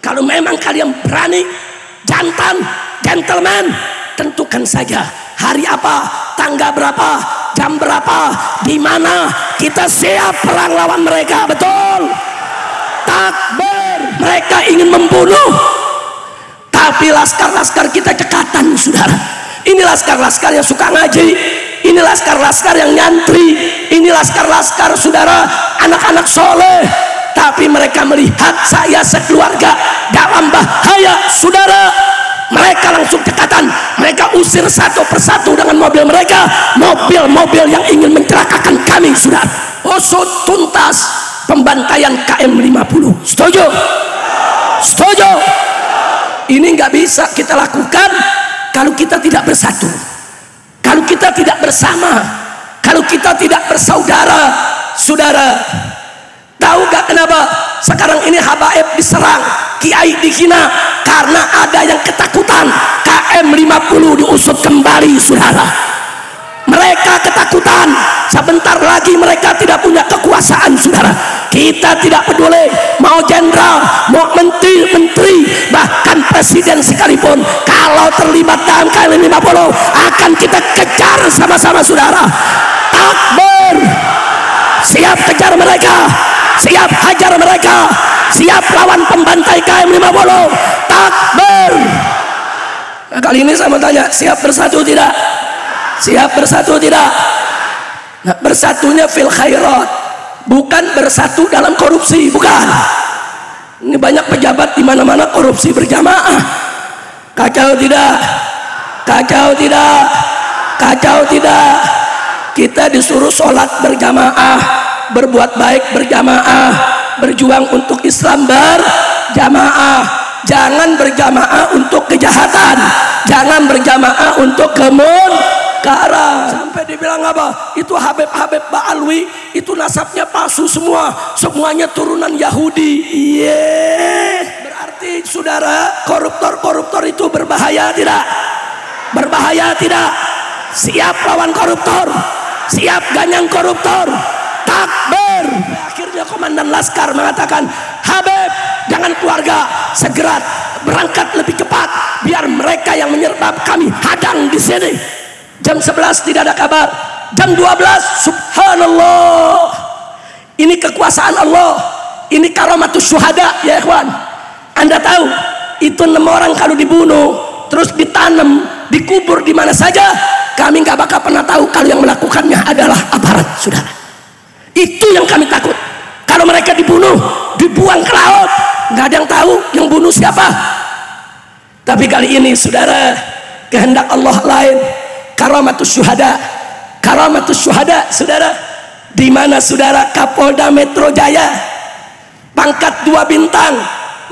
Kalau memang kalian berani, jantan, gentleman, tentukan saja hari apa, tanggal berapa, jam berapa, di mana kita siap perang lawan mereka. Betul? Takbir. Mereka ingin membunuh, tapi laskar-laskar kita cekatan, saudara. Ini laskar-laskar yang suka ngaji, ini laskar-laskar yang nyantri, ini laskar-laskar saudara, anak-anak soleh. Tapi mereka melihat saya sekeluarga dalam bahaya, saudara. Mereka langsung cekatan, mereka usir satu persatu dengan mobil mereka, mobil-mobil yang ingin mencelakakan kami, saudara. Usut tuntas pembantaian KM50. Setuju? Setuju? Ini nggak bisa kita lakukan kalau kita tidak bersatu, kalau kita tidak bersama, kalau kita tidak bersaudara, saudara. Tahu gak kenapa sekarang ini habaib diserang, kiai dihina? Karena ada yang ketakutan KM50 diusut kembali, saudara. Mereka ketakutan, sebentar lagi mereka tidak punya kekuasaan, saudara. Kita tidak peduli mau jenderal, mau menteri, bahkan presiden sekalipun, kalau terlibat dalam KM50 akan kita kejar sama-sama, saudara. Takbir. Siap kejar mereka, siap hajar mereka, siap lawan pembantai KM50. Takbir. Nah, kali ini saya mau tanya, siap bersatu tidak? Siap bersatu tidak? Nah, bersatunya fil khairat, bukan bersatu dalam korupsi, bukan. Ini banyak pejabat di mana-mana korupsi berjamaah. Kacau tidak? Kacau tidak? Kacau tidak? Kita disuruh sholat berjamaah, berbuat baik berjamaah, berjuang untuk Islam berjamaah. Jangan berjamaah untuk kejahatan, jangan berjamaah untuk kemunkaran. Sampai dibilang apa? Itu Habib Ba'alwi, itu nasabnya palsu semua, semuanya turunan Yahudi. Berarti saudara, koruptor itu berbahaya tidak? Berbahaya tidak? Siap lawan koruptor, siap ganyang koruptor. Takbir. Akhirnya komandan laskar mengatakan, Habib, jangan keluarga, segera berangkat lebih cepat biar mereka yang menyergap kami hadang di sini. Jam 11 tidak ada kabar, jam 12 subhanallah. Ini kekuasaan Allah, ini karamatus syuhada ya ikhwan. Anda tahu itu 6 orang kalau dibunuh terus ditanam, dikubur di mana saja, kami nggak bakal pernah tahu kalau yang melakukannya adalah aparat, saudara. Itu yang kami takut. Kalau mereka dibunuh, dibuang ke laut, nggak ada yang tahu yang bunuh siapa. Tapi kali ini, saudara, kehendak Allah lain. Karamatus syuhada, karamatus syuhada, saudara. Di mana saudara Kapolda Metro Jaya, pangkat 2 bintang,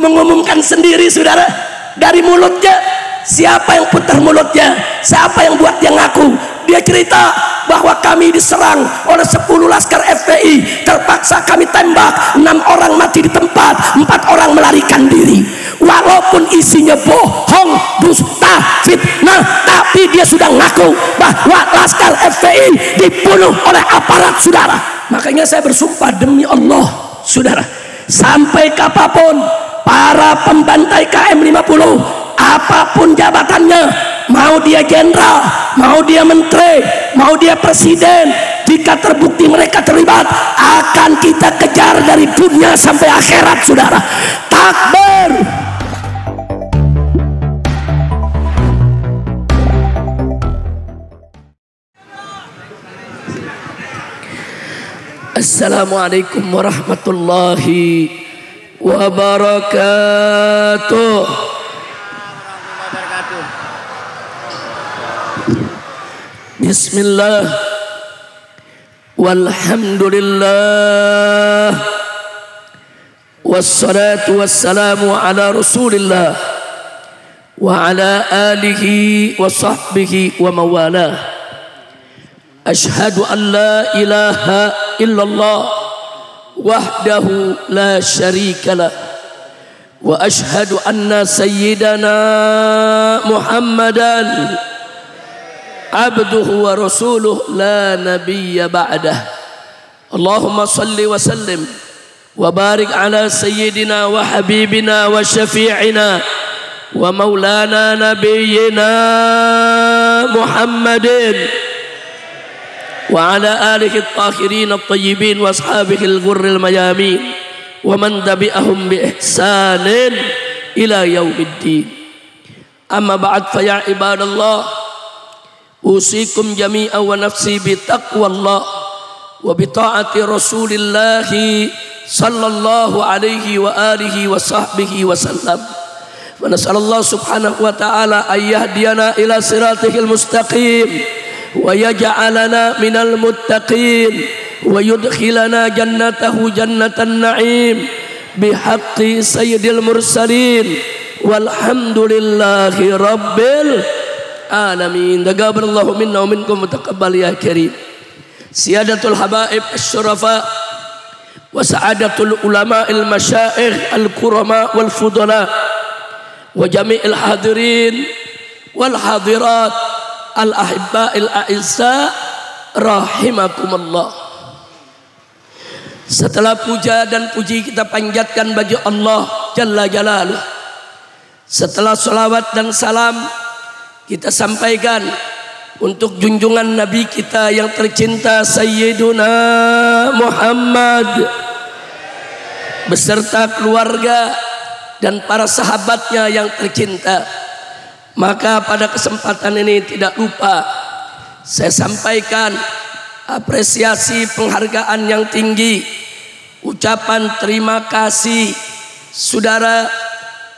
mengumumkan sendiri, saudara, dari mulutnya. Siapa yang putar mulutnya? Siapa yang buat dia ngaku? Dia cerita bahwa kami diserang oleh 10 laskar FPI, terpaksa kami tembak, 6 orang mati di tempat, 4 orang melarikan diri. Walaupun isinya bohong, dusta, fitnah, tapi dia sudah ngaku bahwa laskar FPI dibunuh oleh aparat, saudara. Makanya saya bersumpah demi Allah, saudara, sampai kapanpun para pembantai KM50, apapun jabatannya, mau dia jenderal, mau dia menteri, mau dia presiden, jika terbukti mereka terlibat, akan kita kejar dari dunia sampai akhirat, saudara. Takbir. Assalamualaikum warahmatullahi wabarakatuh. Bismillah, walhamdulillah, wassalatu wassalamu ala rasulillah wa ala alihi wa sahbihi wa mawalah. Ashhadu an la ilaha illallah wahdahu la syarika lah, wa ashhadu anna sayyidana Muhammadan abduhu wa rasuluh la nabiyya ba'dah. Allahumma salli wa sallim وبارك على سيدنا وحبيبنا وشفيعنا ومولانا نبينا محمد وعلى آله الطاهرين الطيبين وأصحابه الغر الميامين ومن تبعهم بإحسان إلى يوم الدين. أما بعد فيا عباد الله أوصيكم جميعا ونفسي بتقوى الله وبطاعة رسول الله صلى الله عليه وآله وصحبه وسلم. ونسأل الله سبحانه وتعالى أن يهدينا إلى صراطه المستقيم ويجعلنا من المتقين ويدخلنا جنته جنة النعيم بحق سيد المرسلين والحمد لله رب العالمين. تقبل الله منا ومنكم وتقبل يا كريم. سيادة الحبائب الشرفاء وسعادة العلماء المشايخ الكرماء والفضلاء وجميع الحاضرين والحاضرات الأحباء الأعزاء rahimakumullah. Setelah puja dan puji kita panjatkan bagi Allah Jalla Jalaluh, setelah salawat dan salam kita sampaikan untuk junjungan Nabi kita yang tercinta Sayyiduna Muhammad beserta keluarga dan para sahabatnya yang tercinta. Maka pada kesempatan ini tidak lupa saya sampaikan apresiasi penghargaan yang tinggi, ucapan terima kasih saudara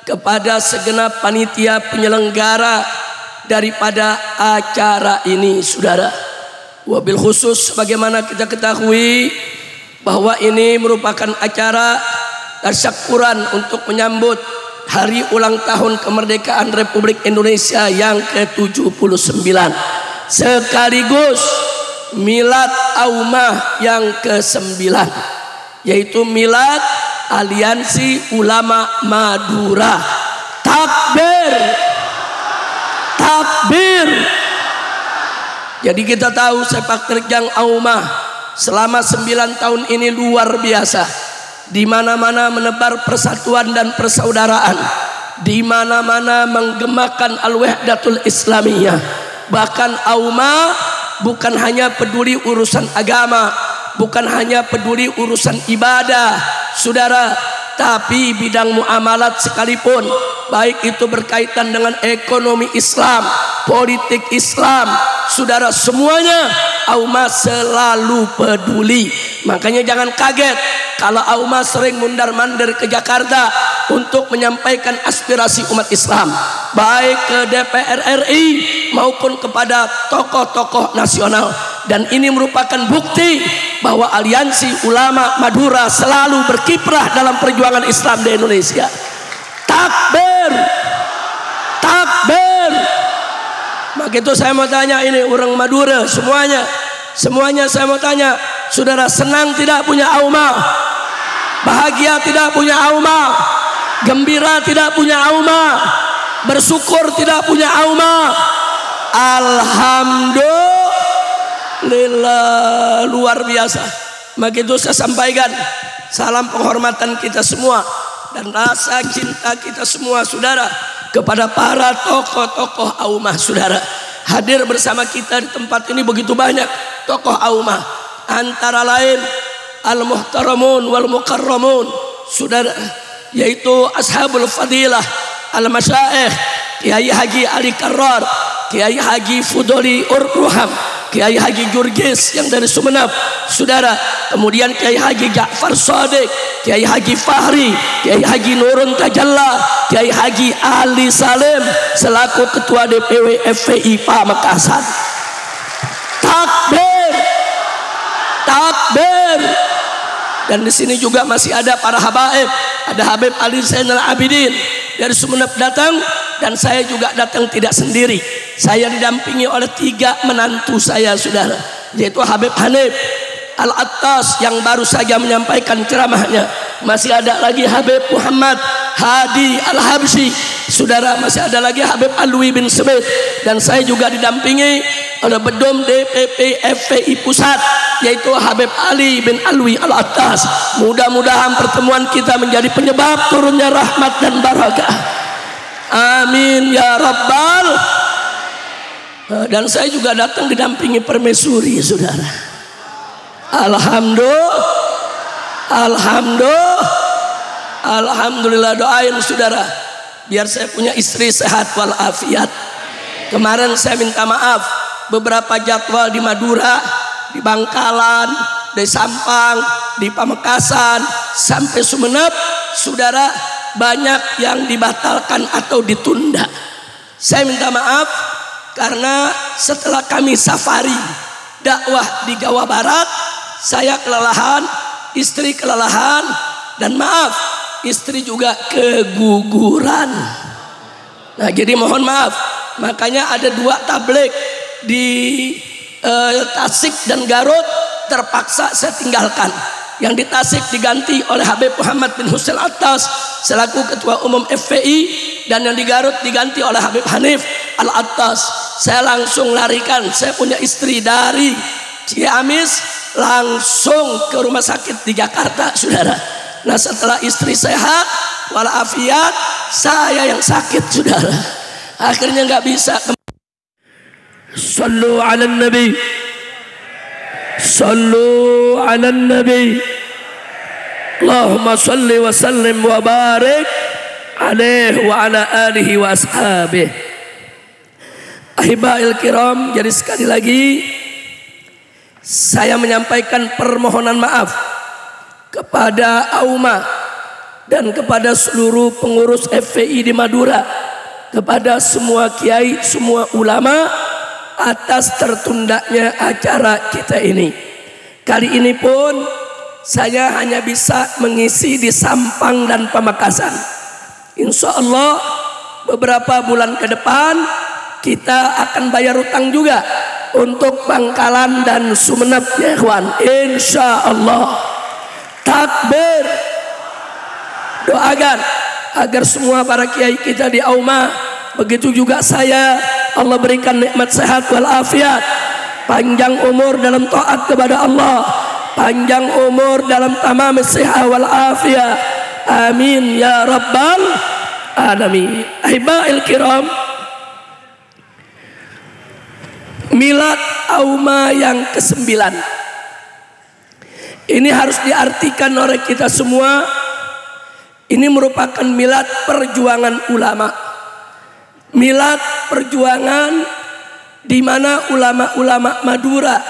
kepada segenap panitia penyelenggara daripada acara ini saudara. Wabil khusus bagaimana kita ketahui bahwa ini merupakan acara tasyakuran untuk menyambut hari ulang tahun kemerdekaan Republik Indonesia yang ke-79 sekaligus milad Aumah yang ke-9, yaitu milad Aliansi Ulama Madura. Takbir, takbir. Jadi kita tahu sepak terjang Aumah selama 9 tahun ini luar biasa. Di mana-mana menebar persatuan dan persaudaraan, di mana-mana menggemakan al-wahdatul islamiyah. Bahkan Aumah bukan hanya peduli urusan agama, bukan hanya peduli urusan ibadah saudara, tapi bidang muamalat sekalipun, baik itu berkaitan dengan ekonomi Islam, politik Islam saudara, semuanya Aumah selalu peduli. Makanya jangan kaget kalau Aumah sering mundar-mandir ke Jakarta untuk menyampaikan aspirasi umat Islam, baik ke DPR RI maupun kepada tokoh-tokoh nasional. Dan ini merupakan bukti bahwa Aliansi Ulama Madura selalu berkiprah dalam perjuangan Islam di Indonesia. Takbir, takbir. Maka itu saya mau tanya ini orang Madura semuanya saya mau tanya, saudara senang tidak punya Aumah? Bahagia tidak punya Aumah? Gembira tidak punya Aumah? Bersyukur tidak punya Aumah? Alhamdulillah, luar biasa. Maka itu saya sampaikan salam penghormatan kita semua dan rasa cinta kita semua saudara kepada para tokoh-tokoh Aumah saudara. Hadir bersama kita di tempat ini begitu banyak tokoh Aumah, antara lain al-muhtaramun wal mukarramun saudara, yaitu ashabul fadilah al-masyayikh Kiai Haji Ali Karrar, Kiai Haji Fudoli Urruham, Kiai Haji Jurgis yang dari Sumeneb saudara, kemudian Kiai Haji Ja'far Shadiq, Kiai Haji Fahri, Kiai Haji Nurun Tajalla, Kiai Haji Ali Salim selaku Ketua DPW FPI Pamekasan. Takbir, takbir. Dan di sini juga masih ada para habaib, ada Habib Ali Zainal Abidin dari Sumeneb datang, dan saya juga datang tidak sendiri. Saya didampingi oleh 3 menantu saya saudara, yaitu Habib Hanif Al-Attas yang baru saja menyampaikan ceramahnya. Masih ada lagi Habib Muhammad Hadi Al-Habsyi saudara, masih ada lagi Habib Alwi bin Smith, dan saya juga didampingi oleh Bedom DPP FPI Pusat, yaitu Habib Ali bin Alwi Al-Attas. Mudah-mudahan pertemuan kita menjadi penyebab turunnya rahmat dan barakah. Amin ya Rabbal. Dan saya juga datang didampingi permaisuri, saudara. Alhamdulillah, doain saudara biar saya punya istri sehat walafiat. Kemarin saya minta maaf, beberapa jadwal di Madura, di Bangkalan, di Sampang, di Pamekasan, sampai Sumeneb, saudara, banyak yang dibatalkan atau ditunda. Saya minta maaf karena setelah kami safari dakwah di Jawa Barat, saya kelelahan, istri kelelahan, dan maaf, istri juga keguguran. Nah, jadi mohon maaf. Makanya ada 2 tablik di Tasik dan Garut terpaksa saya tinggalkan. Yang di Tasik diganti oleh Habib Muhammad bin Husain Attas selaku Ketua Umum FPI, dan yang di Garut diganti oleh Habib Hanif Al-Attas. Saya langsung larikan, saya punya istri dari Ciamis langsung ke rumah sakit di Jakarta, saudara. Nah, setelah istri sehat walafiat, saya yang sakit, saudara. Akhirnya nggak bisa. Sallu ala nabi, sallu ala nabi, Allahumma salli wa sallim wa barik alaihi wa ala alihi wa ashabihi. Ahibail kiram, jadi sekali lagi saya menyampaikan permohonan maaf kepada Auma dan kepada seluruh pengurus FPI di Madura, kepada semua kiai, semua ulama atas tertundanya acara kita ini. Kali ini pun saya hanya bisa mengisi di Sampang dan Pamekasan. Insya Allah beberapa bulan ke depan kita akan bayar utang juga untuk Bangkalan dan Sumeneb, ya ikhwan. Insya Allah. Takbir. Doakan agar semua para kiai kita di Auma, begitu juga saya, Allah berikan nikmat sehat walafiat, panjang umur dalam taat kepada Allah, panjang umur dalam tamam sehat walafiat. Amin ya Rabbal alamin. Ahibail kiram, milad Auma yang ke-9 ini harus diartikan oleh kita semua. Ini merupakan milad perjuangan ulama, milad perjuangan di mana ulama-ulama Madura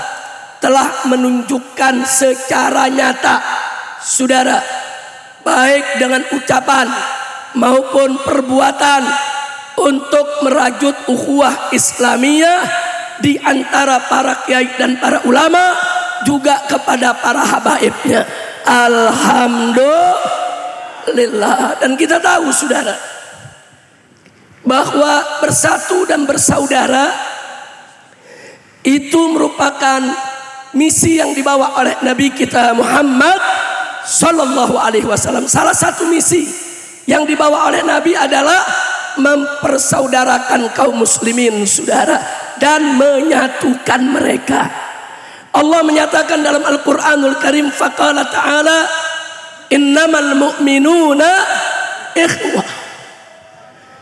telah menunjukkan secara nyata, saudara, baik dengan ucapan maupun perbuatan, untuk merajut ukhuwah Islamiyah di antara para kiai dan para ulama, juga kepada para habaibnya. Alhamdulillah. Dan kita tahu, saudara, bahwa bersatu dan bersaudara itu merupakan misi yang dibawa oleh Nabi kita Muhammad Sallallahu Alaihi Wasallam. Salah satu misi yang dibawa oleh Nabi adalah mempersaudarakan kaum muslimin, saudara, dan menyatukan mereka. Allah menyatakan dalam Al-Quranul Karim, faqala ta'ala, innamal mu'minuna ikhwah.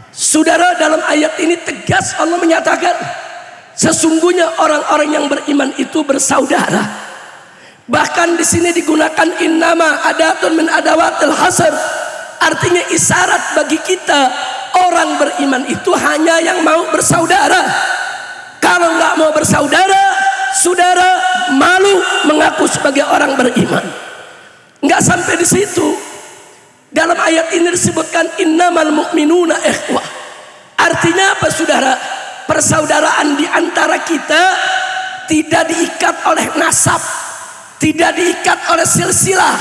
Saudara, dalam ayat ini tegas Allah menyatakan sesungguhnya orang-orang yang beriman itu bersaudara. Bahkan di sini digunakan innama adatun min adawatil hasr, artinya isyarat bagi kita orang beriman itu hanya yang mau bersaudara. Kalau nggak mau bersaudara, saudara malu mengaku sebagai orang beriman. Nggak sampai di situ. Dalam ayat ini disebutkan innamal mu'minuna ikhwah. Artinya apa, saudara? Persaudaraan di antara kita tidak diikat oleh nasab, tidak diikat oleh silsilah,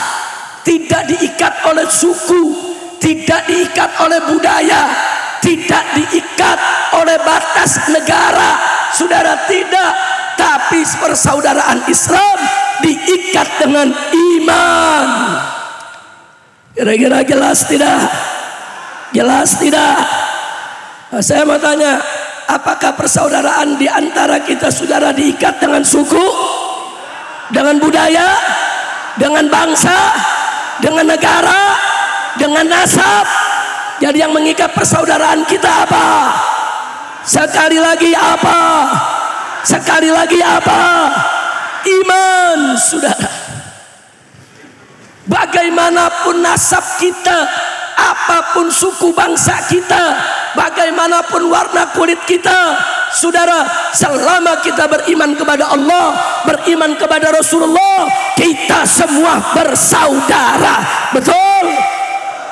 tidak diikat oleh suku, tidak diikat oleh budaya, tidak diikat oleh batas negara, saudara, tidak. Tapi persaudaraan Islam diikat dengan iman. Kira-kira jelas tidak? Jelas tidak? Nah, saya mau tanya, Apakah persaudaraan di antara kita saudara diikat dengan suku, dengan budaya, dengan bangsa, dengan negara, dengan nasab? Jadi yang mengikat persaudaraan kita apa? Sekali lagi apa? Sekali lagi apa? Iman, saudara. Bagaimanapun nasab kita, apapun suku bangsa kita, bagaimanapun warna kulit kita, saudara, selama kita beriman kepada Allah, beriman kepada Rasulullah, kita semua bersaudara. Betul?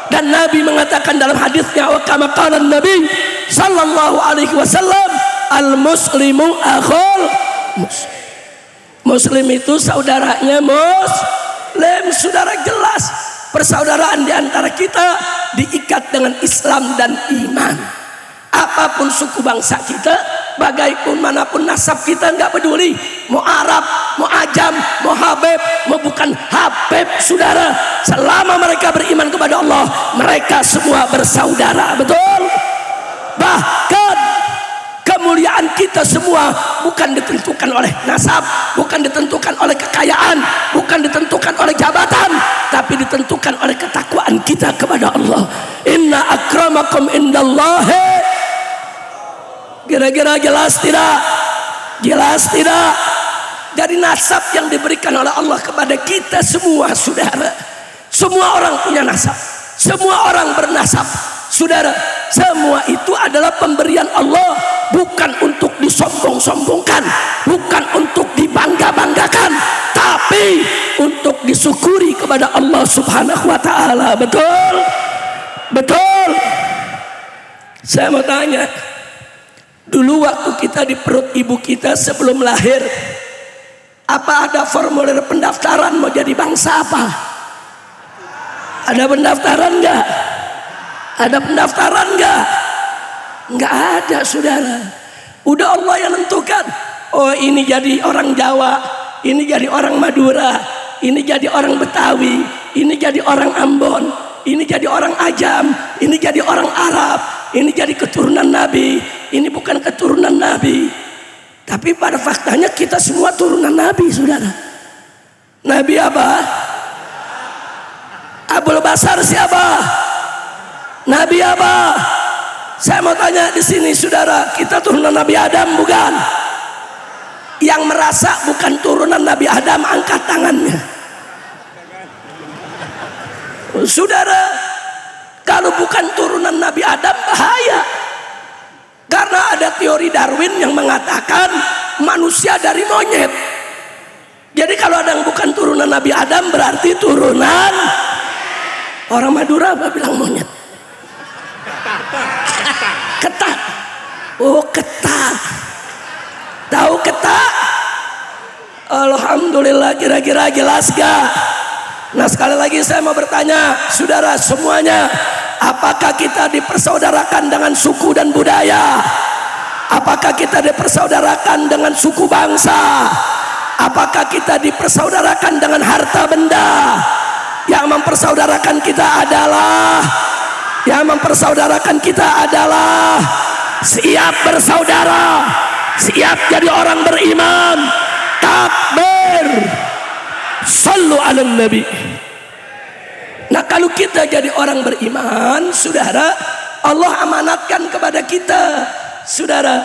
Dan Nabi mengatakan dalam hadisnya, wa kama qala Nabi sallallahu alaihi wasallam, al muslimu akhul muslim. Muslim itu saudaranya muslim. Saudara, jelas persaudaraan di antara kita diikat dengan Islam dan iman. Apapun suku bangsa kita, bagaimanapun manapun nasab kita, nggak peduli mau Arab, mau Ajam, mau Habib, mau bukan Habib, saudara, selama mereka beriman kepada Allah, mereka semua bersaudara. Betul? Bahkan kemuliaan kita semua bukan ditentukan oleh nasab, bukan ditentukan oleh kekayaan, bukan ditentukan oleh jabatan, tapi ditentukan oleh ketakwaan kita kepada Allah. Inna akramakum indallahi. Kira-kira jelas tidak? Jelas tidak? Dari nasab yang diberikan oleh Allah kepada kita semua, saudara. Semua orang punya nasab, semua orang bernasab, saudara. Semua itu adalah pemberian Allah, bukan untuk disombong-sombongkan, bukan untuk dibangga-banggakan, tapi untuk disyukuri kepada Allah Subhanahu wa taala. Betul? Betul? Saya mau tanya, dulu waktu kita di perut ibu kita sebelum lahir, apa ada formulir pendaftaran mau jadi bangsa apa? Ada pendaftaran enggak? Ada pendaftaran enggak? Enggak ada, saudara. Udah Allah yang nentukan. Oh, ini jadi orang Jawa, ini jadi orang Madura, ini jadi orang Betawi, ini jadi orang Ambon, ini jadi orang Ajam, ini jadi orang Arab, ini jadi keturunan Nabi, ini bukan keturunan Nabi. Tapi pada faktanya kita semua turunan Nabi, saudara. Nabi apa? Abul Basar siapa? Nabi apa? Saya mau tanya di sini, saudara, kita turunan Nabi Adam bukan? Yang merasa bukan turunan Nabi Adam angkat tangannya. Saudara, kalau bukan turunan Nabi Adam bahaya. Karena ada teori Darwin yang mengatakan manusia dari monyet. Jadi kalau ada yang bukan turunan Nabi Adam berarti turunan orang Madura. Apa bilang monyet? Ketak. Oh, ketak. Tahu ketak? Alhamdulillah, kira-kira jelas gak? Nah, sekali lagi saya mau bertanya, saudara semuanya, apakah kita dipersaudarakan dengan suku dan budaya? Apakah kita dipersaudarakan dengan suku bangsa? Apakah kita dipersaudarakan dengan harta benda? Yang mempersaudarakan kita adalah siap bersaudara, siap jadi orang beriman. Takbir, sallu ala nabi. Nah, kalau kita jadi orang beriman, saudara, Allah amanatkan kepada kita, saudara.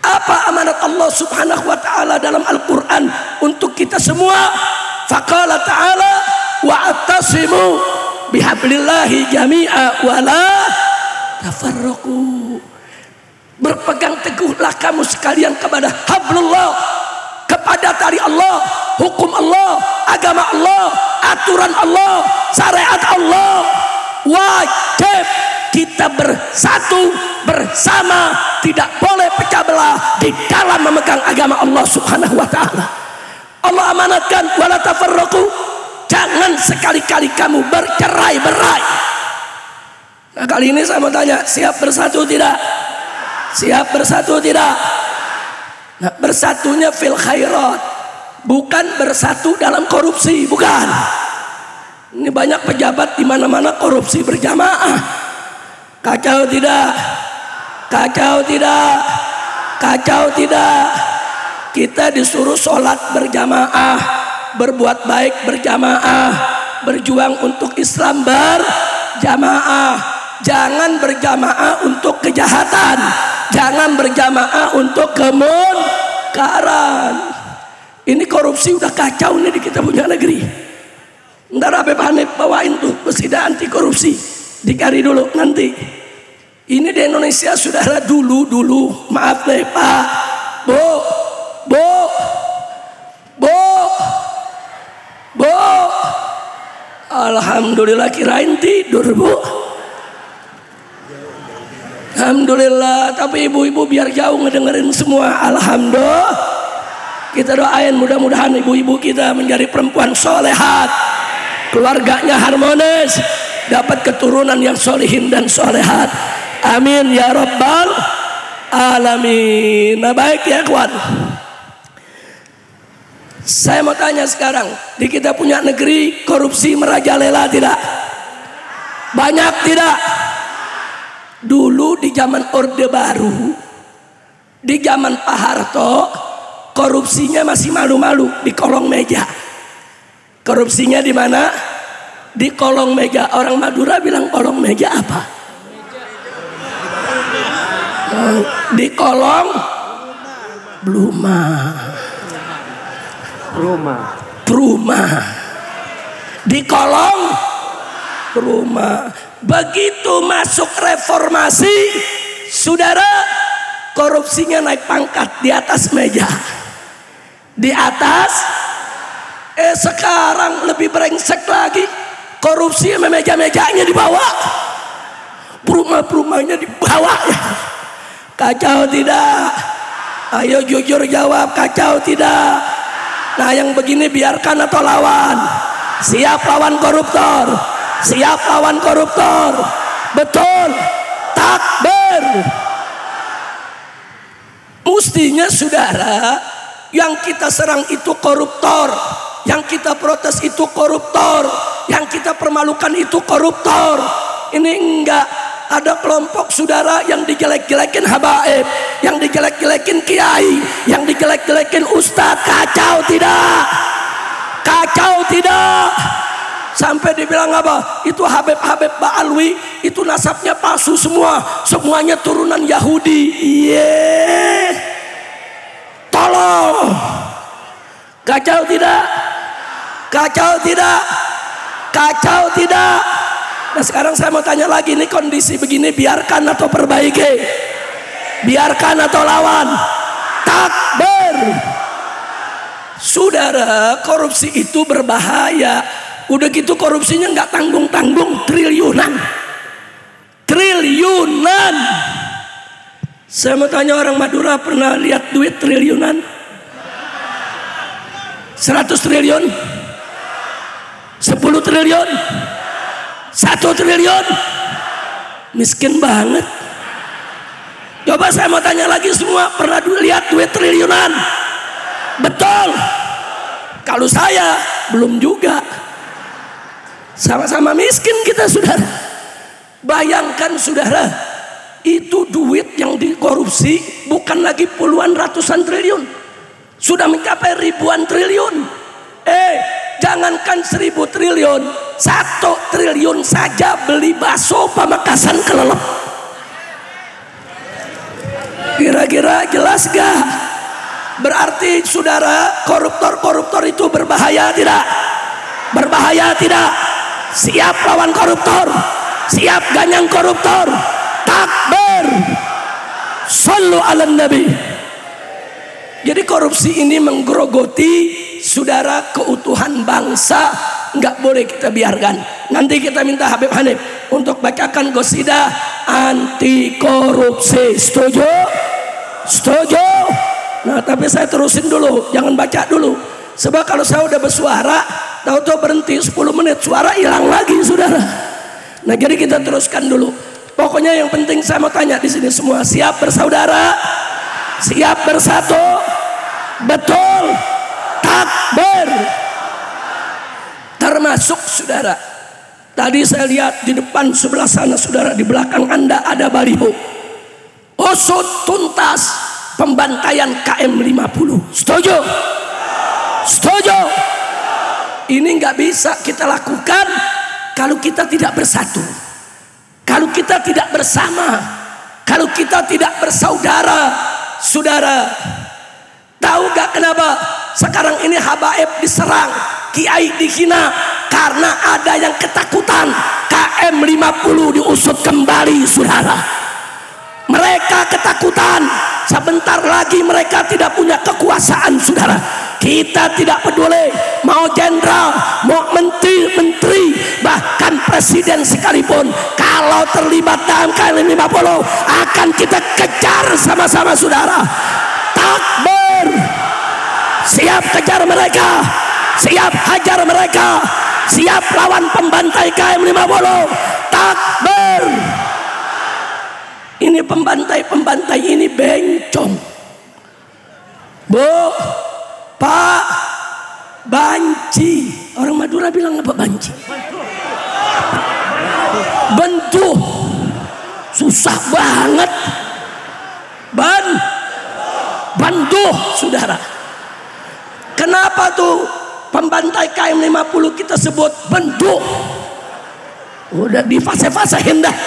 Apa amanat Allah Subhanahu wa taala dalam Al-Qur'an untuk kita semua? Faqala ta'ala wa'tasimu bihablillahi jami'a wa la tafarraqu. Berpegang teguhlah kamu sekalian kepada hablullah, kepada tali Allah, hukum Allah, agama Allah, aturan Allah, syariat Allah. Wajib kita bersatu bersama, tidak boleh pecah belah di dalam memegang agama Allah Subhanahu wa taala. Allah amanatkan wala tafarraqu, jangan sekali-kali kamu bercerai-berai. Nah, kali ini saya mau tanya, siap bersatu tidak? Siap bersatu tidak? Nah, bersatunya fil khairat, bukan bersatu dalam korupsi, bukan. Ini banyak pejabat di mana-mana korupsi berjamaah. Kacau tidak? Kacau tidak? Kacau tidak? Kita disuruh sholat berjamaah, berbuat baik berjamaah, berjuang untuk Islam berjamaah. Jangan berjamaah untuk kejahatan, jangan berjamaah untuk kemunkaran. Ini korupsi udah kacau nih di kita punya negeri. Ntar Habib Hanif bawain tuh pesida anti korupsi, dikari dulu nanti. Ini di Indonesia saudara dulu maaf deh Pak, Bu, alhamdulillah kirain tidur Bu. Alhamdulillah, tapi ibu-ibu biar jauh ngedengerin semua. Alhamdulillah. Kita doain mudah-mudahan ibu-ibu kita menjadi perempuan solehat, keluarganya harmonis, dapat keturunan yang solehin dan solehat. Amin ya rabbal alamin. Nah baik ya kawan, saya mau tanya sekarang, di kita punya negeri korupsi merajalela tidak? Banyak tidak? Dulu di zaman Orde Baru, di zaman Pak Harto, korupsinya masih malu-malu di kolong meja. Korupsinya di mana? Di kolong meja. Orang Madura bilang kolong meja apa? Di kolong Pruma. Di kolong Pruma. Begitu masuk reformasi, saudara, korupsinya naik pangkat di atas meja. Di atas, sekarang lebih brengsek lagi. Korupsi sama meja-mejanya di bawah, Pruma-prumanya di bawah. Kacau tidak? Ayo jujur jawab, kacau tidak? Nah yang begini biarkan atau lawan? Siap lawan koruptor? Siap lawan koruptor? Betul? Takbir. Mestinya saudara, yang kita serang itu koruptor, yang kita protes itu koruptor, yang kita permalukan itu koruptor. Ini enggak. Ada kelompok saudara yang dijelek-jelekin habaib, yang dijelek-jelekin kiai, yang dijelek-jelekin ustadz. Kacau tidak? Kacau tidak? Sampai dibilang apa? Itu Habib-Habib Ba'alwi, itu nasabnya palsu semua, semuanya turunan Yahudi. Tolong. Kacau tidak? Kacau tidak? Kacau tidak? Nah sekarang saya mau tanya lagi, ini kondisi begini biarkan atau perbaiki? Biarkan atau lawan? Takbir. Saudara, korupsi itu berbahaya. Udah gitu korupsinya nggak tanggung-tanggung, triliunan. Saya mau tanya, orang Madura pernah lihat duit triliunan? 100 triliun? 10 triliun? 1 triliun? Miskin banget. Coba saya mau tanya lagi, semua pernah lihat duit triliunan? Betul? Kalau saya belum juga. Sama-sama miskin kita saudara. Bayangkan saudara, itu duit yang dikorupsi bukan lagi puluhan ratusan triliun, sudah mencapai ribuan triliun. Jangankan 1000 triliun, 1 triliun saja beli bakso Pamekasan kelelep. Kira-kira jelas gak? Berarti saudara, koruptor-koruptor itu berbahaya tidak? Berbahaya tidak? Siap lawan koruptor? Siap ganyang koruptor? Takbir. Sallu ala nabi. Jadi korupsi ini menggerogoti saudara keutuhan bangsa, nggak boleh kita biarkan. Nanti kita minta Habib Hanif untuk bacakan qasidah anti korupsi. Setuju? Setuju? Nah tapi saya terusin dulu, jangan baca dulu. Sebab kalau saya udah bersuara, tahu-tahu berhenti 10 menit, suara hilang lagi saudara. Nah jadi kita teruskan dulu. Pokoknya yang penting saya mau tanya di sini semua, siap bersaudara? Siap bersatu? Betul? Takbir. Termasuk saudara, tadi saya lihat di depan sebelah sana saudara, di belakang Anda ada baliho. usut tuntas pembantaian KM 50. Setuju? Setuju? Ini nggak bisa kita lakukan kalau kita tidak bersatu, kalau kita tidak bersama, kalau kita tidak bersaudara. Saudara, tahu gak kenapa sekarang ini habaib diserang, kiai dihina? Karena ada yang ketakutan KM 50 diusut kembali, saudara. Mereka ketakutan, sebentar lagi mereka tidak punya kekuasaan, saudara. Kita tidak peduli mau jenderal, mau menteri, bahkan presiden sekalipun, kalau terlibat dalam KM 50 akan kita kejar sama-sama, saudara. Takbir! Siap kejar mereka, siap hajar mereka, siap lawan pembantai KM 50. Takbir! Ini pembantai ini bencong. Bu, Pak, banci. Orang Madura bilang apa banci? Bentuh. Susah banget. Bantuh, saudara. Kenapa tuh pembantai KM 50 kita sebut bentuh? Udah di fase-fasein dah.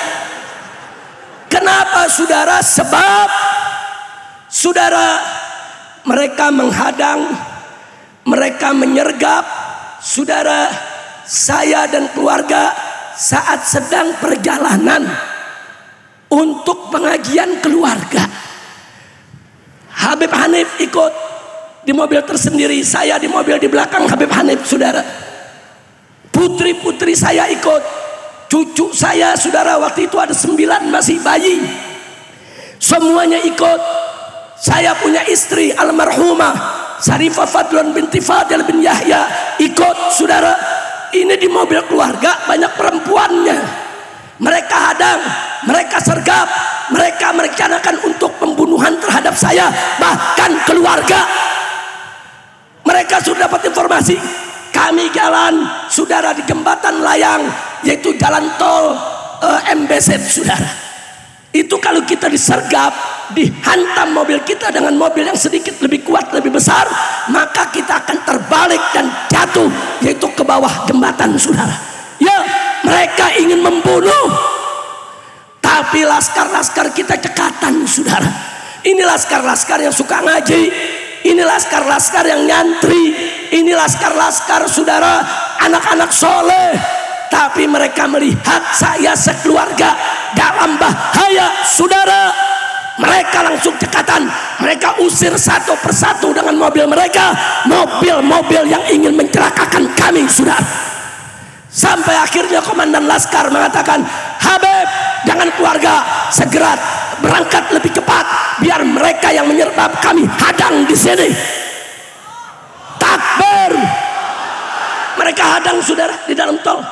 Kenapa, saudara? Sebab saudara, mereka menghadang, mereka menyergap. Saudara, saya dan keluarga saat sedang perjalanan untuk pengajian keluarga, Habib Hanif ikut di mobil tersendiri, saya di mobil di belakang Habib Hanif, saudara. Putri-putri saya ikut, cucu saya, saudara, waktu itu ada 9 masih bayi, semuanya ikut. Saya punya istri almarhumah Syarifah Fadlon binti Fadil bin Yahya ikut, saudara. Ini di mobil keluarga banyak perempuannya. Mereka hadang, mereka sergap, mereka merencanakan untuk pembunuhan terhadap saya, bahkan keluarga. Mereka sudah dapat informasi. Kami jalan, saudara, di jembatan layang, yaitu jalan tol MBZ, saudara. Itu kalau kita disergap, dihantam mobil kita dengan mobil yang sedikit lebih kuat, lebih besar, maka kita akan terbalik dan jatuh, yaitu ke bawah jembatan, saudara. Ya, mereka ingin membunuh, tapi laskar-laskar kita cekatan, saudara. Ini laskar-laskar yang suka ngaji, ini laskar-laskar yang nyantri, ini laskar-laskar, saudara, anak-anak soleh. Tapi mereka melihat saya sekeluarga dalam bahaya, saudara. Mereka langsung cekatan, mereka usir satu persatu dengan mobil mereka, mobil-mobil yang ingin mencelakakan kami, saudara. Sampai akhirnya komandan laskar mengatakan, Habib, jangan keluarga, segera berangkat lebih cepat, biar mereka yang menyergap kami hadang di sini. Takbir! Mereka hadang, saudara, di dalam tol.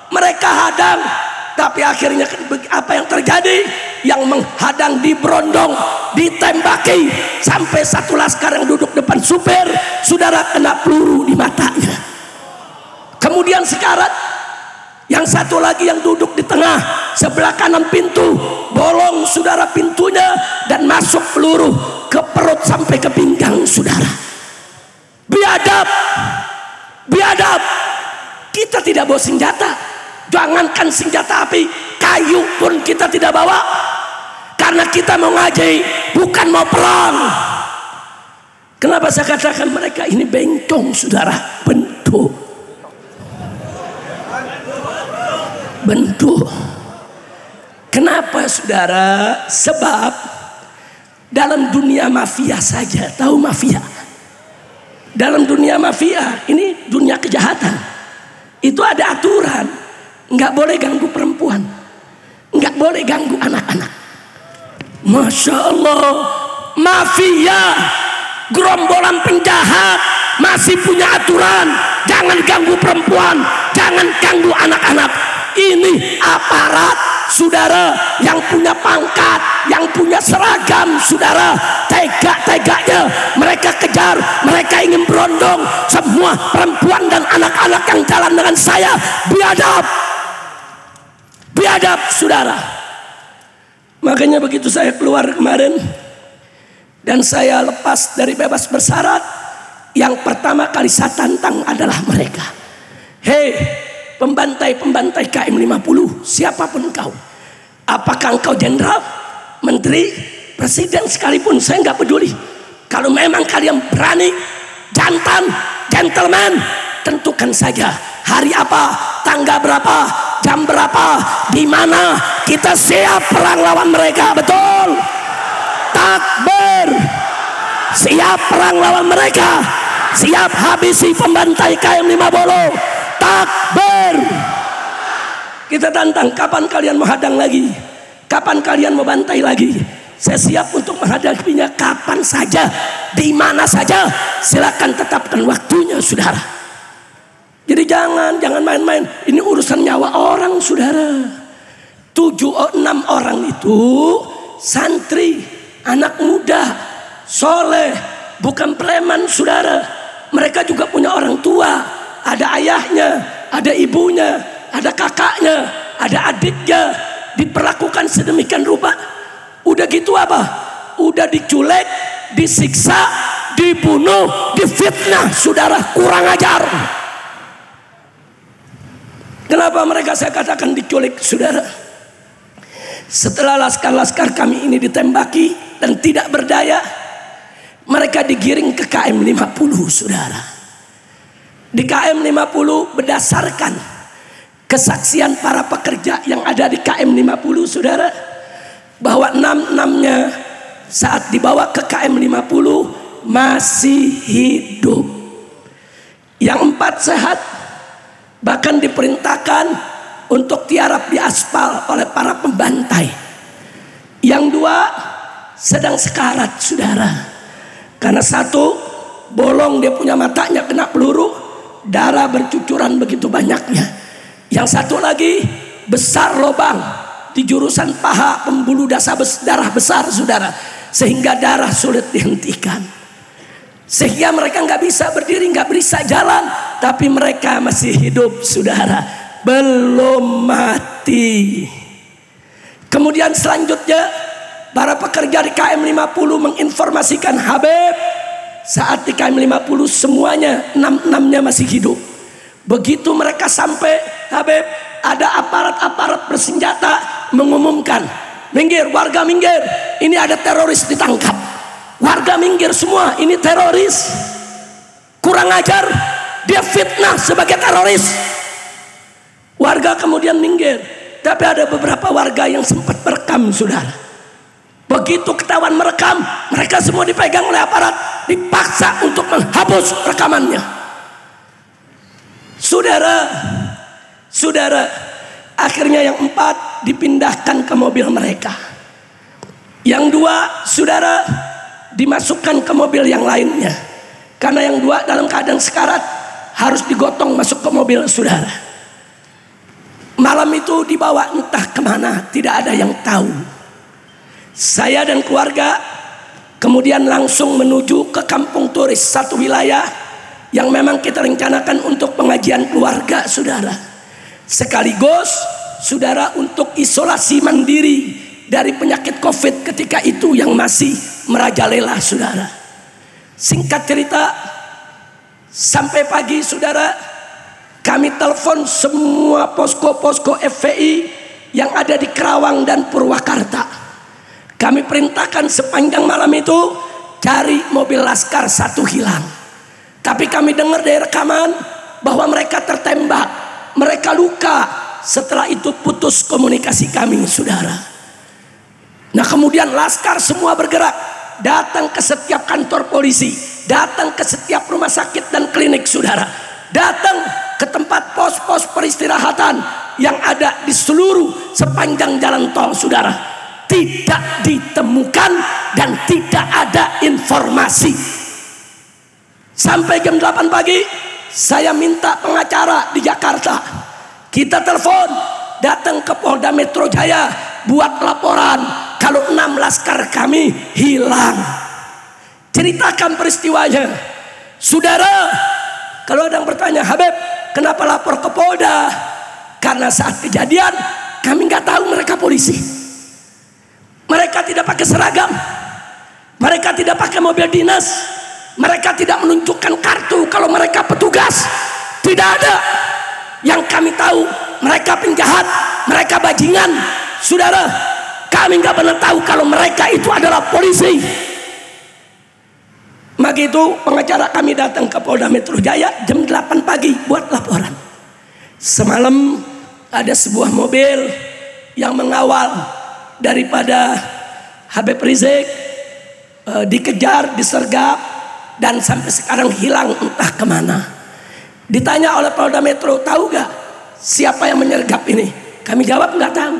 Mereka hadang, tapi akhirnya apa yang terjadi? Yang menghadang diberondong, ditembaki, sampai satu laskar yang duduk depan supir, saudara, kena peluru di matanya. Kemudian sekarat, yang satu lagi yang duduk di tengah sebelah kanan pintu, bolong, saudara, pintunya, dan masuk peluru ke perut sampai ke pinggang, saudara. Biadab, biadab. Kita tidak bawa senjata, jangankan senjata api, kayu pun kita tidak bawa, karena kita mau ngaji, bukan mau perang. Kenapa saya katakan mereka ini bencong, saudara? Bentuk. Kenapa, saudara? Sebab dalam dunia mafia saja, tahu mafia? Dalam dunia mafia, ini dunia kejahatan, itu ada aturan. Nggak boleh ganggu perempuan, nggak boleh ganggu anak-anak. Masya Allah, mafia, gerombolan penjahat masih punya aturan. Jangan ganggu perempuan, jangan ganggu anak-anak. Ini aparat, saudara, yang punya pangkat, yang punya seragam, saudara. Tega-teganya mereka kejar, mereka ingin berondong semua perempuan dan anak-anak yang jalan dengan saya. Biadab, biadab, saudara. Makanya begitu saya keluar kemarin dan saya lepas dari bebas bersyarat, yang pertama kali saya tantang adalah mereka. Hei, pembantai-pembantai KM 50, siapapun kau, apakah engkau jenderal, menteri, presiden sekalipun, saya nggak peduli. Kalau memang kalian berani, jantan, gentleman, tentukan saja hari apa, tanggal berapa, jam berapa, di mana, kita siap perang lawan mereka. Betul? Takbir. Siap perang lawan mereka. Siap habisi pembantai KM 50. Takbir. Kita tantang, kapan kalian mau hadang lagi? Kapan kalian mau bantai lagi? Saya siap untuk menghadapinya kapan saja, di mana saja. Silakan tetapkan waktunya, saudara. Jadi jangan main-main. Ini urusan nyawa orang, saudara. 6 orang itu santri, anak muda, soleh, bukan preman, saudara. Mereka juga punya orang tua, ada ayahnya, ada ibunya, ada kakaknya, ada adiknya, diperlakukan sedemikian rupa. Udah gitu apa? Udah diculik, disiksa, dibunuh, difitnah, saudara. Kurang ajar. Kenapa mereka saya katakan diculik, saudara? Setelah laskar-laskar kami ini ditembaki dan tidak berdaya, mereka digiring ke KM 50, saudara. Di KM 50 berdasarkan kesaksian para pekerja yang ada di KM 50, saudara, bahwa 6-6-nya saat dibawa ke KM 50 masih hidup. Yang 4 sehat, bahkan diperintahkan untuk tiarap di aspal oleh para pembantai. Yang 2 sedang sekarat, saudara. Karena 1 bolong dia punya matanya kena peluru, darah bercucuran begitu banyaknya. Yang 1 lagi besar lubang di jurusan paha, pembuluh darah besar, saudara, sehingga darah sulit dihentikan. Sehingga mereka nggak bisa berdiri, nggak bisa jalan, tapi mereka masih hidup, saudara, belum mati. Kemudian selanjutnya para pekerja di KM 50 menginformasikan Habib, saat di KM 50 semuanya 6-6-nya masih hidup. Begitu mereka sampai Habib, ada aparat-aparat bersenjata mengumumkan, minggir, warga minggir, ini ada teroris ditangkap. Warga minggir semua, ini teroris. Kurang ajar, dia fitnah sebagai teroris. Warga kemudian minggir. Tapi ada beberapa warga yang sempat merekam, saudara. Begitu ketahuan merekam, mereka semua dipegang oleh aparat, dipaksa untuk menghapus rekamannya. Saudara, akhirnya yang 4 dipindahkan ke mobil mereka. Yang 2, saudara, dimasukkan ke mobil yang lainnya. Karena yang 2 dalam keadaan sekarat, harus digotong masuk ke mobil, saudara. Malam itu dibawa entah kemana, tidak ada yang tahu. Saya dan keluarga kemudian langsung menuju ke kampung turis, satu wilayah yang memang kita rencanakan untuk pengajian keluarga, saudara. Sekaligus, saudara, untuk isolasi mandiri dari penyakit COVID ketika itu yang masih merajalela, saudara. Singkat cerita, sampai pagi, saudara, kami telepon semua posko-posko FPI yang ada di Kerawang dan Purwakarta. Kami perintahkan sepanjang malam itu cari mobil laskar 1 hilang. Tapi kami dengar dari rekaman bahwa mereka tertembak, mereka luka. Setelah itu putus komunikasi kami, saudara. Nah, kemudian laskar semua bergerak, datang ke setiap kantor polisi, datang ke setiap rumah sakit dan klinik, saudara, datang ke tempat pos-pos peristirahatan yang ada di seluruh sepanjang jalan tol, saudara. Tidak ditemukan dan tidak ada informasi. Sampai jam 8 pagi saya minta pengacara di Jakarta. Kita telepon, datang ke Polda Metro Jaya, buat laporan kalau 6 laskar kami hilang. Ceritakan peristiwanya, saudara. Kalau ada yang bertanya, Habib, kenapa lapor ke Polda? Karena saat kejadian kami nggak tahu mereka polisi. Mereka tidak pakai seragam, mereka tidak pakai mobil dinas, mereka tidak menunjukkan kartu kalau mereka petugas. Tidak ada. Yang kami tahu mereka penjahat, mereka bajingan. Saudara, kami nggak pernah tahu kalau mereka itu adalah polisi. Maka itu pengacara kami datang ke Polda Metro Jaya jam 8 pagi buat laporan. Semalam ada sebuah mobil yang mengawal daripada Habib Rizik, dikejar, disergap, dan sampai sekarang hilang entah kemana. Ditanya oleh Polda Metro, tahu gak siapa yang menyergap ini? Kami jawab nggak tahu.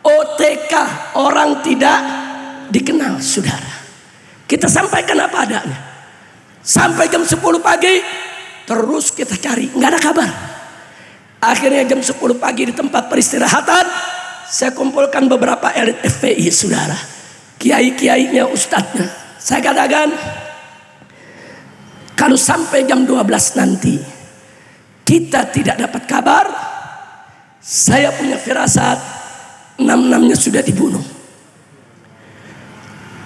OTK, orang tidak dikenal, saudara. Kita sampaikan apa adanya. Sampai jam 10 pagi terus kita cari, nggak ada kabar. Akhirnya jam 10 pagi di tempat peristirahatan saya kumpulkan beberapa elit FPI, saudara. Kiai-kiainya, ustadznya. Saya katakan, kalau sampai jam 12 nanti kita tidak dapat kabar, saya punya firasat 6-6-nya sudah dibunuh.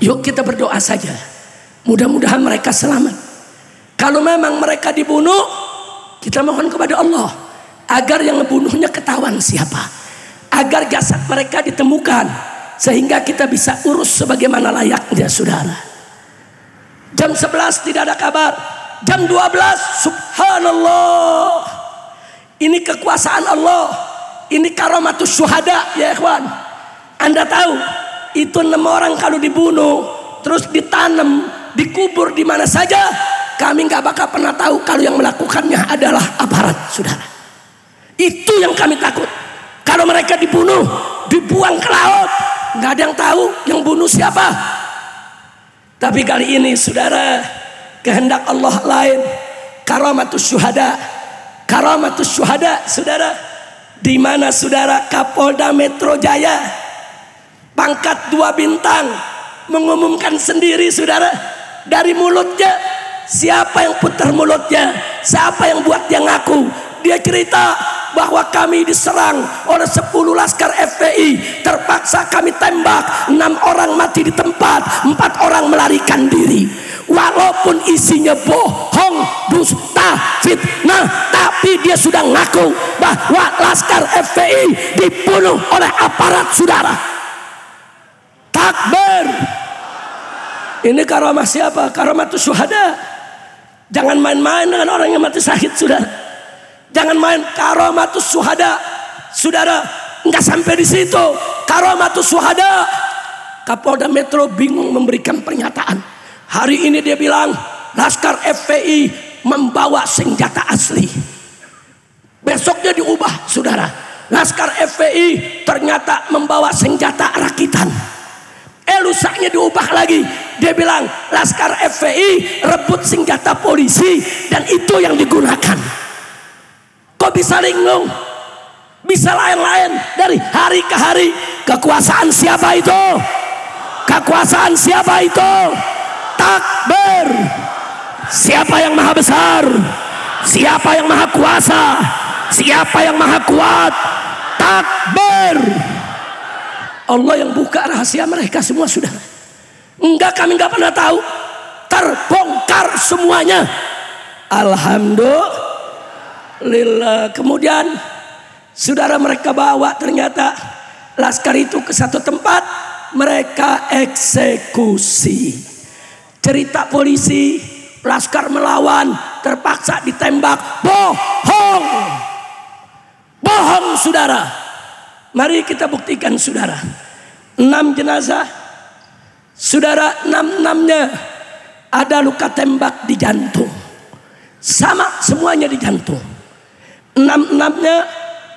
Yuk kita berdoa saja, mudah-mudahan mereka selamat. Kalau memang mereka dibunuh, kita mohon kepada Allah agar yang membunuhnya ketahuan siapa, agar jasad mereka ditemukan sehingga kita bisa urus sebagaimana layaknya, saudara. Jam 11 tidak ada kabar. Jam 12, subhanallah, ini kekuasaan Allah, ini karamatus syuhada ya ikhwan. Anda tahu itu 6 orang kalau dibunuh terus ditanam, dikubur di mana saja, kami nggak bakal pernah tahu kalau yang melakukannya adalah aparat, saudara. Itu yang kami takut. Kalau mereka dibunuh, dibuang ke laut, nggak ada yang tahu yang bunuh siapa. Tapi kali ini, saudara, kehendak Allah lain. Karamatus syuhada, karamatus syuhada, saudara. Di mana, saudara, Kapolda Metro Jaya pangkat 2 bintang mengumumkan sendiri, saudara, dari mulutnya. Siapa yang putar mulutnya? Siapa yang buat dia ngaku? Dia cerita bahwa kami diserang oleh 10 laskar FPI, terpaksa kami tembak, 6 orang mati di tempat, 4 orang melarikan diri. Walaupun isinya bohong, dusta, fitnah, tapi dia sudah ngaku bahwa laskar FPI dibunuh oleh aparat, saudara. Takbir. Ini karamah siapa? Karamatus syuhada. Jangan main-main dengan orang yang mati syahid, saudara. Jangan main karamatus syuhada, saudara. Enggak sampai di situ. Karamatus syuhada, Kapolda Metro bingung memberikan pernyataan. Hari ini dia bilang laskar FPI membawa senjata asli. Besoknya diubah, saudara. Laskar FPI ternyata membawa senjata rakitan. Lusaknya diubah lagi. Dia bilang laskar FPI rebut senjata polisi dan itu yang digunakan. Kok bisa linglung? Bisa lain-lain dari hari ke hari. Kekuasaan siapa itu? Kekuasaan siapa itu? Takbir. Siapa yang maha besar? Siapa yang maha kuasa? Siapa yang maha kuat? Takbir. Allah yang buka rahasia mereka semua, saudara. Enggak, kami enggak pernah tahu. Terbongkar semuanya. Alhamdulillah. Kemudian saudara, mereka bawa ternyata laskar itu ke satu tempat, mereka eksekusi. Cerita polisi, laskar melawan, terpaksa ditembak. Bohong. Bohong, saudara. Mari kita buktikan, saudara. 6 jenazah, saudara, 6-6-nya ada luka tembak di jantung. Sama semuanya di jantung. 6-6-nya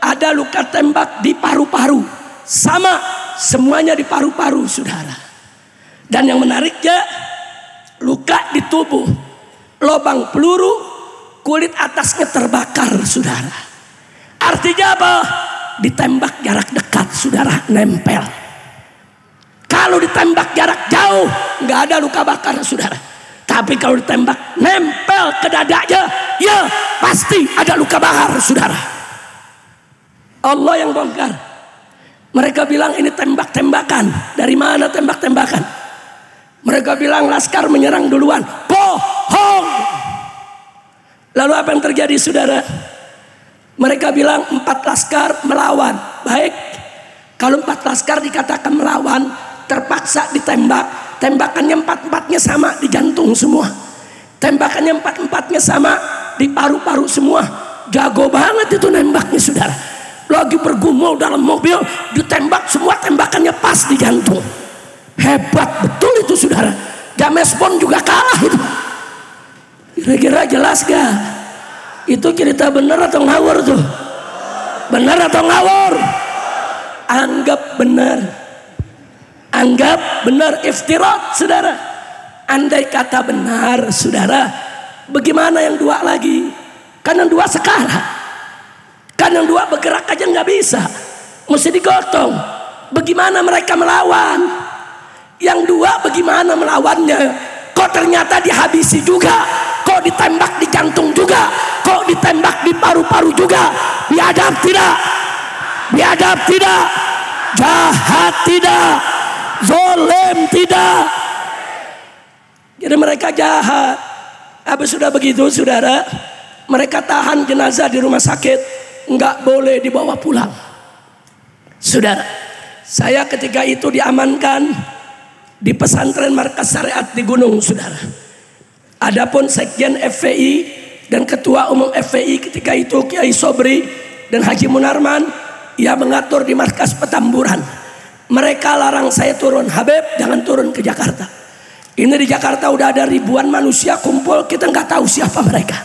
ada luka tembak di paru-paru. Sama semuanya di paru-paru, saudara. Dan yang menariknya, luka di tubuh, lubang peluru, kulit atasnya terbakar, saudara. Artinya apa? Ditembak jarak dekat, saudara, nempel. Kalau ditembak jarak jauh nggak ada luka bakar, saudara. Tapi kalau ditembak nempel ke dadanya, ya pasti ada luka bakar, saudara. Allah yang bongkar. Mereka bilang ini tembak-tembakan. Dari mana tembak-tembakan? Mereka bilang laskar menyerang duluan. Bohong. Lalu apa yang terjadi saudara? Mereka bilang 4 laskar melawan. Baik, kalau 4 laskar dikatakan melawan, terpaksa ditembak. Tembakannya 4-4-nya sama di jantung semua. Tembakannya 4-4-nya sama di paru-paru semua. Jago banget itu nembaknya saudara. Lagi bergumul dalam mobil, ditembak semua tembakannya pas di jantung. Hebat betul itu saudara. James Bond juga kalah itu. Kira-kira jelas gak? Itu cerita benar atau ngawur tuh? Benar atau ngawur? Anggap benar. Anggap benar, iftirat saudara. Andai kata benar saudara, bagaimana yang 2 lagi? Kan yang 2 sekarang. Kan yang 2 bergerak aja nggak bisa, mesti digotong. Bagaimana mereka melawan? Yang 2 bagaimana melawannya? Kok ternyata dihabisi juga? Kok ditembak di jantung juga? Kok ditembak di paru-paru juga? Biadab tidak? Biadab tidak? Jahat tidak? Zolim tidak? Jadi mereka jahat. Habis sudah begitu saudara, mereka tahan jenazah di rumah sakit. Enggak boleh dibawa pulang. Saudara, saya ketika itu diamankan di pesantren Markas Syariat di Gunung saudara. Adapun Sekjen FPI dan Ketua Umum FPI ketika itu Kiai Sobri dan Haji Munarman, ia mengatur di Markas Petamburan. Mereka larang saya turun. Habib jangan turun ke Jakarta. Ini di Jakarta udah ada ribuan manusia kumpul, kita nggak tahu siapa mereka.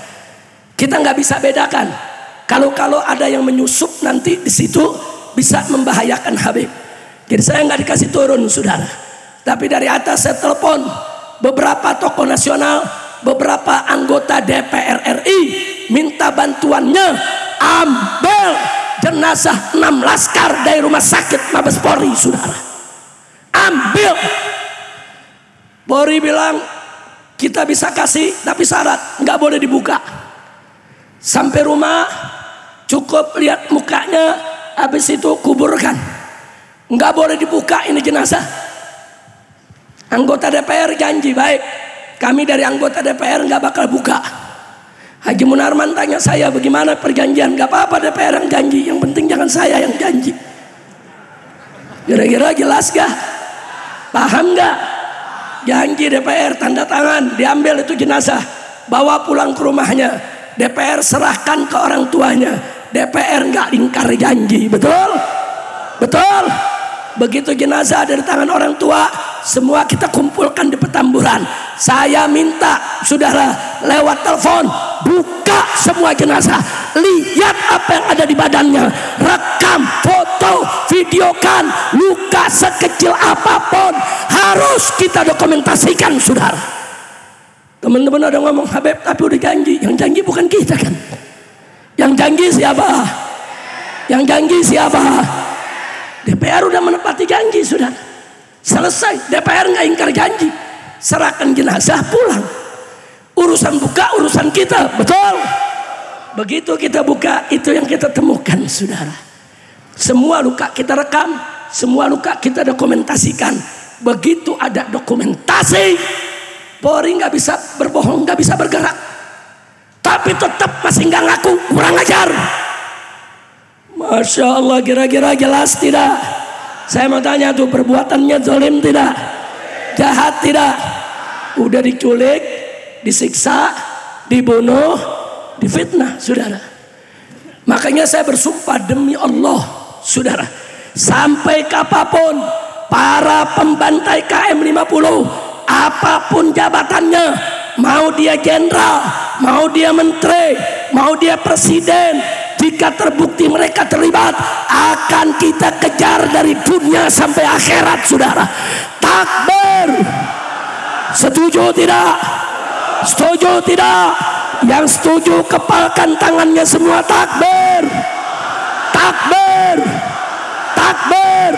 Kita nggak bisa bedakan. Kalau ada yang menyusup nanti di situ bisa membahayakan Habib. Jadi saya nggak dikasih turun saudara. Tapi dari atas saya telepon beberapa tokoh nasional, beberapa anggota DPR RI, minta bantuannya ambil jenazah 6 laskar dari rumah sakit Mabes Polri saudara. Ambil. Polri bilang kita bisa kasih tapi syarat nggak boleh dibuka. Sampai rumah cukup lihat mukanya, habis itu kuburkan. Nggak boleh dibuka ini jenazah. Anggota DPR janji, baik, kami dari anggota DPR nggak bakal buka. Haji Munarman tanya saya bagaimana perjanjian. Nggak apa-apa DPR yang janji, yang penting jangan saya yang janji. Kira-kira jelas gak? Paham gak? Janji DPR, tanda tangan, diambil itu jenazah, bawa pulang ke rumahnya. DPR serahkan ke orang tuanya. DPR nggak ingkar janji, betul? Betul? Begitu jenazah dari tangan orang tua, semua kita kumpulkan di Petamburan. Saya minta saudara lewat telepon buka semua jenazah, lihat apa yang ada di badannya, rekam, foto, videokan. Luka sekecil apapun harus kita dokumentasikan saudara. Teman-teman ada ngomong Habib tapi udah janji. Yang janji bukan kita kan. Yang janji siapa? Yang janji siapa? DPR udah menepati janji sudah. Selesai. DPR nggak ingkar janji. Serahkan jenazah pulang. Urusan buka urusan kita, betul? Begitu kita buka itu yang kita temukan saudara. Semua luka kita rekam, semua luka kita dokumentasikan. Begitu ada dokumentasi, Polri nggak bisa berbohong, nggak bisa bergerak, tapi tetap masih nggak ngaku, kurang ajar. Masya Allah, kira-kira jelas tidak? Saya mau tanya tuh, perbuatannya zalim tidak? Jahat tidak? Udah diculik, disiksa, dibunuh, difitnah, saudara. Makanya saya bersumpah demi Allah, saudara, sampai kapanpun para pembantai KM 50 apapun jabatannya, mau dia jenderal, mau dia menteri, mau dia presiden, jika terbukti mereka terlibat, akan kita kejar dari dunia sampai akhirat saudara. Takbir. Setuju tidak? Setuju tidak? Yang setuju kepalkan tangannya semua. Takbir. Takbir. Takbir.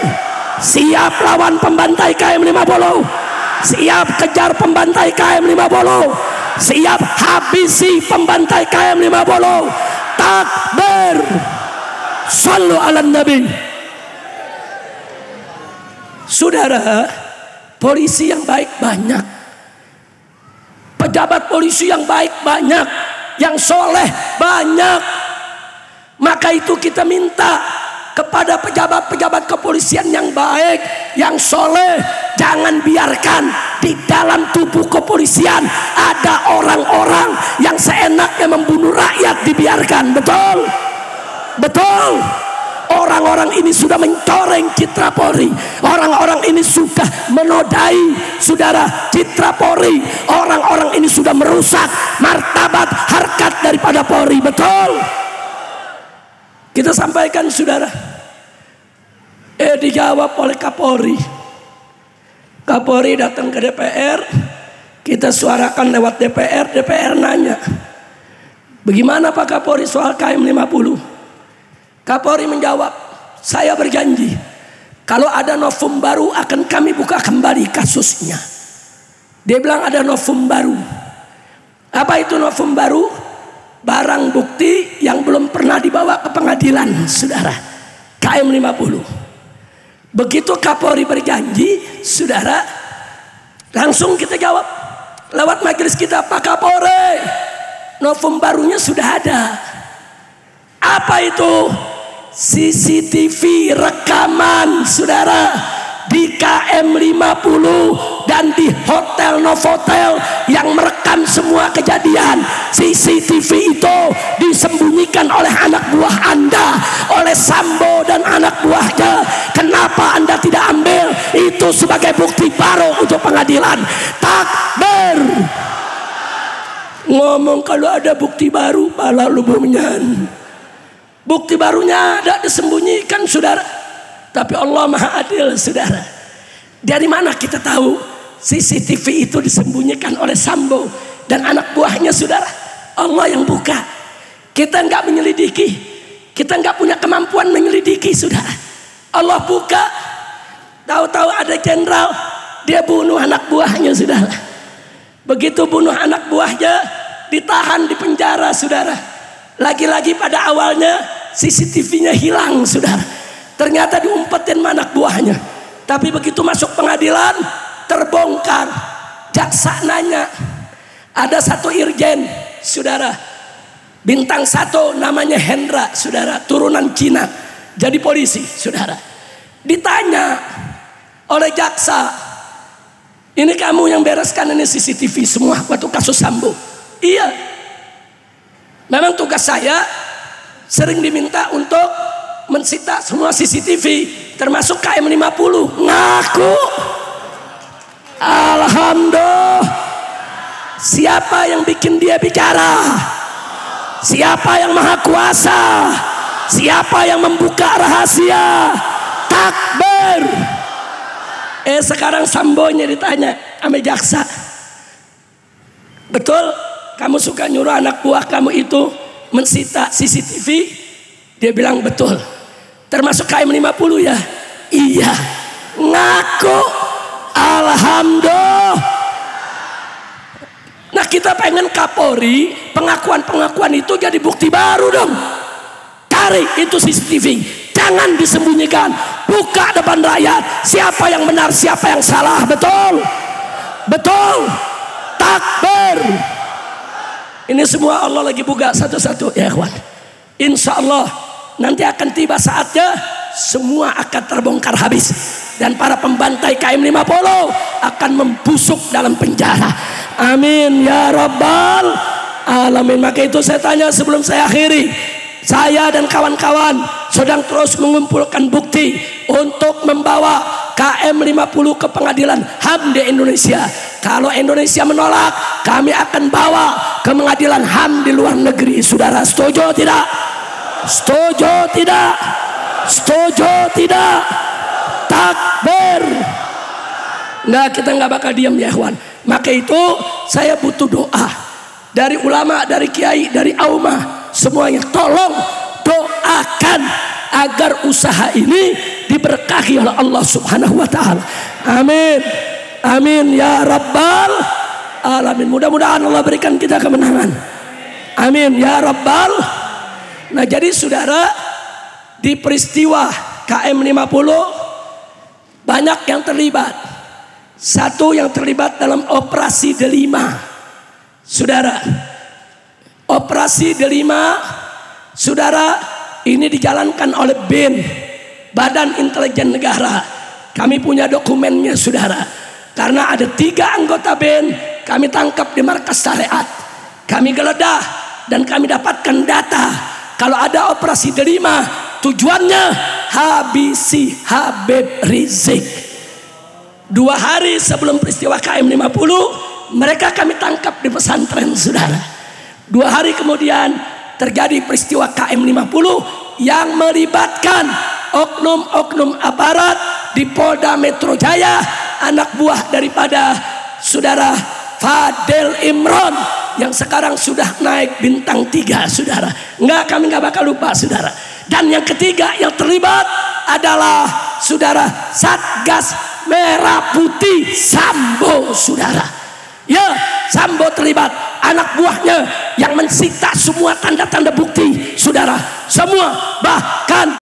Siap lawan pembantai KM 50. Siap kejar pembantai KM 50. Siap habisi pembantai KM 50. Takbir. Sallu ala nabi. Saudara, polisi yang baik banyak, pejabat polisi yang baik banyak, yang soleh banyak. Maka itu kita minta kepada pejabat-pejabat kepolisian yang baik, yang soleh, jangan biarkan di dalam tubuh kepolisian ada orang-orang yang seenaknya membunuh rakyat, dibiarkan. Betul? Betul. Orang-orang ini sudah mencoreng citra Polri. Orang-orang ini sudah menodai, saudara, citra Polri. Orang-orang ini sudah merusak martabat harkat daripada Polri. Betul? Kita sampaikan, saudara. Dijawab oleh Kapolri. Kapolri datang ke DPR. Kita suarakan lewat DPR. DPR nanya, bagaimana Pak Kapolri soal KM50? Kapolri menjawab, saya berjanji kalau ada novum baru akan kami buka kembali kasusnya. Dia bilang ada novum baru. Apa itu novum baru? Barang bukti yang belum pernah dibawa ke pengadilan, saudara. KM50. Begitu Kapolri berjanji, saudara, langsung kita jawab lewat majelis kita, Pak Kapolri, novum barunya sudah ada. Apa itu? CCTV rekaman, saudara, di KM50 dan di hotel Novotel yang merekam semua kejadian. CCTV itu disembunyikan oleh anak buah Anda, oleh Sambo dan anak buahnya. Kenapa Anda tidak ambil itu sebagai bukti baru untuk pengadilan? Takbir. Ngomong kalau ada bukti baru, pala lubungnya. Bukti barunya ada disembunyikan, saudara. Tapi Allah Maha Adil, saudara. Dari mana kita tahu CCTV itu disembunyikan oleh Sambo dan anak buahnya, saudara? Allah yang buka. Kita nggak menyelidiki. Kita nggak punya kemampuan menyelidiki, saudara. Allah buka. Tahu-tahu ada jenderal, dia bunuh anak buahnya, saudara. Begitu bunuh anak buahnya, ditahan di penjara, saudara. Lagi-lagi pada awalnya CCTV-nya hilang, saudara. Ternyata diumpetin anak buahnya. Tapi begitu masuk pengadilan, terbongkar. Jaksa nanya, ada satu irjen, saudara, bintang 1 namanya Hendra, saudara, turunan Cina, jadi polisi, saudara. Ditanya oleh jaksa, ini kamu yang bereskan ini CCTV semua waktu kasus Sambo? Iya. Memang tugas saya sering diminta untuk mensita semua CCTV termasuk KM50. Ngaku. Alhamdulillah. Siapa yang bikin dia bicara? Siapa yang maha kuasa? Siapa yang membuka rahasia? Takbir. Sekarang Sambonya ditanya sama jaksa, betul kamu suka nyuruh anak buah kamu itu mensita CCTV? Dia bilang betul. Termasuk KM50 ya? Iya. Ngaku. Alhamdulillah. Nah, kita pengen Kapolri pengakuan-pengakuan itu jadi bukti baru dong. Cari itu CCTV. Jangan disembunyikan. Buka depan rakyat. Siapa yang benar, siapa yang salah. Betul? Betul. Takbir. Ini semua Allah lagi buka satu-satu, ya kawan. Insya Allah nanti akan tiba saatnya semua akan terbongkar habis. Dan para pembantai KM50 akan membusuk dalam penjara. Amin ya Rabbal Alamin. Maka itu saya tanya sebelum saya akhiri. Saya dan kawan-kawan sedang terus mengumpulkan bukti untuk membawa KM50 ke pengadilan HAM di Indonesia. Kalau Indonesia menolak, kami akan bawa ke pengadilan HAM di luar negeri. Saudara setuju tidak? Setuju tidak? Setuju tidak? Takbir. Nah, kita nggak bakal diam ya kawan. Maka itu saya butuh doa dari ulama, dari kiai, dari aumah, semuanya tolong doakan agar usaha ini diberkahi oleh Allah Subhanahu wa taala. Amin. Amin ya Rabbal Alamin. Mudah-mudahan Allah berikan kita kemenangan. Amin ya Rabbal. Nah, jadi saudara, di peristiwa KM50 banyak yang terlibat. Satu yang terlibat dalam operasi Delima. Saudara, operasi Delima, saudara, ini dijalankan oleh BIN, Badan Intelijen Negara. Kami punya dokumennya, saudara. Karena ada 3 anggota BIN kami tangkap di markas syariat. Kami geledah dan kami dapatkan data kalau ada operasi Delima, tujuannya habisi Habib Rizik. 2 hari sebelum peristiwa KM 50, mereka kami tangkap di pesantren, saudara. 2 hari kemudian terjadi peristiwa KM 50 yang melibatkan oknum-oknum aparat di Polda Metro Jaya, anak buah daripada saudara Fadel Imron yang sekarang sudah naik bintang 3, saudara. Kami nggak bakal lupa, saudara. Dan yang ketiga yang terlibat adalah saudara Satgas Merah Putih Sambo, saudara. Ya, Sambo terlibat, anak buahnya yang mensita semua tanda-tanda bukti, saudara. Semua, bahkan